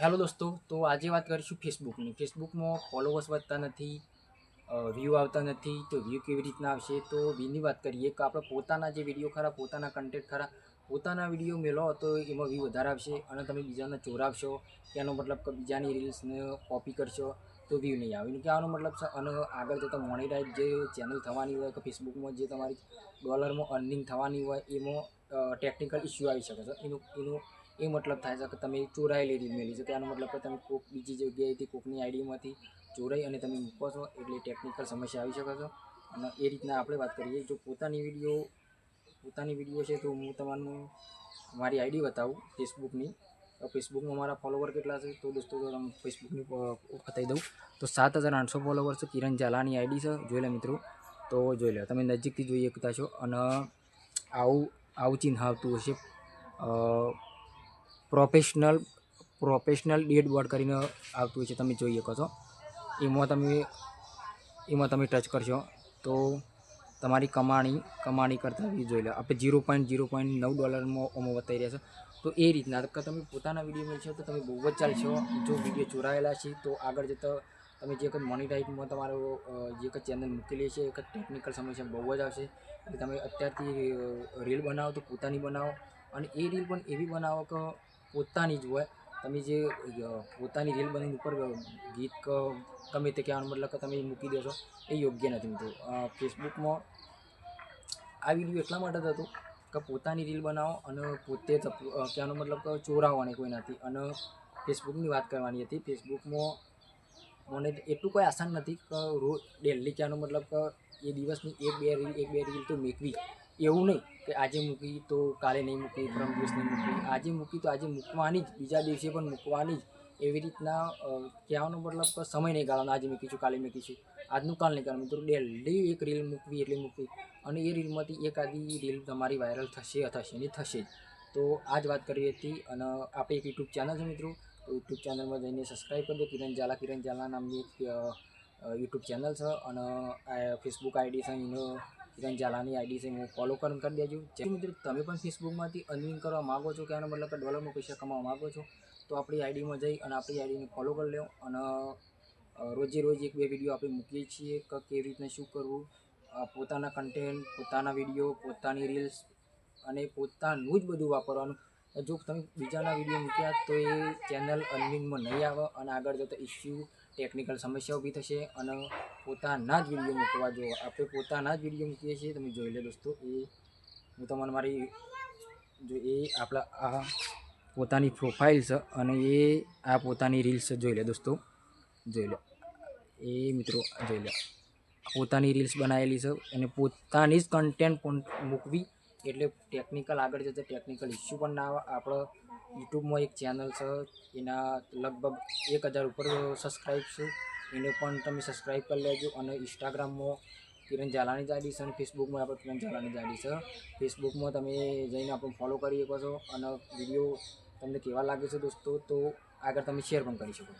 Hello દોસ્તો, તો આજે વાત કરીશું ફેસબુકની. ફેસબુકમાં ફોલોવર્સ વધતા નથી, વ્યૂ આવતા નથી. તો વ્યૂ કેવી રીતના આવશે? તો વ્યૂની વાત કરીએ કે આપણે પોતાના જે વિડીયો ખરા, પોતાના કન્ટેન્ટ ખરા, પોતાના વિડીયો મેળવો તો એમાં વ્યૂ વધારે આવશે. અને તમે બીજાને ચોરાવશો, એનો મતલબ કે બીજાની રીલ્સને કોપી કરશો તો વ્યૂ નહીં આવે. એનું કહેવાનો મતલબ છે. અને આગળ જતાં મોનેટાઈઝ જે ચેનલ થવાની હોય કે ફેસબુકમાં જે તમારી ડોલરમાં અર્નિંગ થવાની હોય એમાં ટેકનિકલ ઇસ્યુ આવી શકે છે. એનું એ મતલબ થાય છે કે તમે ચોરાયેલી રીલ મેળવી છે. એનો મતલબ કે તમે કોઈક બીજી જગ્યાએથી કોઈકની આઈડીમાંથી ચોરાઈ અને તમે મૂકો છો, એટલે ટેકનિકલ સમસ્યા આવી શકે છે. અને એ રીતના આપણે વાત કરીએ, જો પોતાની વિડીયો છે તો હું તમને મારી આઈડી બતાવું ફેસબુકની. ફેસબુકમાં મારા ફોલોવર કેટલા છે તો દોસ્તો તમે ફેસબુકની બતાવી દઉં તો 7,800 ફોલોવર છે. કિરણ ઝાલાની આઈડી છે, જોઈ લે મિત્રો. તો જોઈ લે, તમે નજીકથી જોઈ શકતા છો. અને આવું ચિહ્ન આવતું હશે, પ્રોફેશનલ ડેડ બોર્ડ કરીને આવતું હશે, તમે જોઈ શકો છો. એમાં તમે ટચ કરશો તો તમારી કમાણી કરતાં જોઈ લો. આપણે $0.9 ઓમાં બતાવી રહ્યા છે. તો એ રીતના કે તમે પોતાના વિડીયો મેળશો તો તમે બહુ જ ચાલશો. જો વિડીયો ચોરાયેલા છે તો આગળ જતાં તમે જે કંઈ મોનિટાઈઝમાં તમારો જે કંઈ ચેનલ મૂકેલી છે એ ટેકનિકલ સમસ્યા બહુ જ આવશે. એટલે તમે અત્યારથી રીલ બનાવો તો પોતાની બનાવો. અને એ રીલ પણ એવી બનાવો કે પોતાની જ હોય. તમે જે પોતાની રીલ બનાવીને ઉપર ગીત ગમે તે કહેવાનો મતલબ કે તમે મૂકી દેશો એ યોગ્ય નથી મિત્રો. ફેસબુકમાં આ વિડીયો એટલા માટે જ હતો કે પોતાની રીલ બનાવો અને પોતે જ કહેવાનો મતલબ કે ચોરાવવાની કોઈ નથી. અને ફેસબુકની વાત કરવાની હતી. ફેસબુકમાં મને એટલું કોઈ આસાન નથી કે રોજ ડેલી કહેવાનો મતલબ કે એ દિવસની એક બે રીલ તો મૂકવી. એવું નહીં કે આજે મૂકી તો કાલે નહીં મૂકી, પરમ દિવસ નહીં મૂકી. આજે મૂકી તો આજે મૂકવાની જ, બીજા દિવસે પણ મૂકવાની જ. એવી રીતના કહેવાનો મતલબ કે સમય નહીં ગાળવાનો, આજે મૂકીશું કાલે મૂકીશું, આજનું કાલ નહીં કરવાનું. મિત્રો ડેલી એક રીલ મૂકવી એટલે મૂકવી. અને એ રીલમાંથી એકાદી રીલ તમારી વાયરલ થશે ને થશે જ. તો આ જ વાત કરી હતી. અને આપણે એક યુટ્યુબ ચેનલ છે મિત્રો, તો યુટ્યુબ ચેનલમાં જઈને સબસ્ક્રાઈબ કરી દો. કિરણ ઝાલા નામની એક યુટ્યુબ ચેનલ છે. અને ફેસબુક આઈડી છે એનો કિરણ ઝાલાની આઈડી છે, હું ફોલો કરી દેજો. જે મિત્રો તમે પણ ફેસબુકમાંથી અર્નિંગ કરવા માગો છો કે આનો મતલબ કે ડોલરમાં પૈસા કમાવા માગો છો તો આપણી આઈડીમાં જઈ અને આપણી આઈડીને ફોલો કરી લો. અને રોજે રોજ એક બે વિડીયો આપણે મૂકીએ છીએ કે કેવી રીતના શું કરવું, પોતાના કન્ટેન્ટ, પોતાના વિડીયો, પોતાની રીલ્સ અને પોતાનું જ બધું વાપરવાનું. જો તમે બીજાના વિડીયો મૂક્યા તો એ ચેનલ અર્નિંગમાં નહીં આવે અને આગળ જતાં ઇસ્યુ ટેકનિકલ સમસ્યા ઊભી થશે. અને પોતાના જ વિડીયો મૂકવા જોઈએ. આપણે પોતાના જ વિડીયો મૂકીએ છીએ, તમે જોઈ લે દોસ્તો. એ હું તમને મારી જો એ આપણા આ પોતાની પ્રોફાઇલ છે અને એ આ પોતાની રીલ્સ જોઈ લે દોસ્તો. જોઈ લો એ મિત્રો, જોઈ લો પોતાની રીલ્સ બનાવેલી છે અને પોતાની જ કન્ટેન્ટ મૂકવી. એટલે ટેકનિકલ આગળ જતાં ટેકનિકલ ઇસ્યુ પણ ના આવે. આપણે યુટ્યુબમાં એક ચેનલ છે, એના લગભગ 1,000 ઉપર સબસ્ક્રાઈબ છે, એને પણ તમે સબસ્ક્રાઈબ કરી લેજો. અને ઇન્સ્ટાગ્રામમાં કિરણ ઝાલાની જ આઈડી છે અને ફેસબુકમાં આપણે કિરણ ઝાલાની જ આઈડી છે. ફેસબુકમાં તમે જઈને આપણને ફોલો કરી શકો છો. અને વિડીયો તમને કેવા લાગે છે દોસ્તો તો આગળ તમે શેર પણ કરી શકો.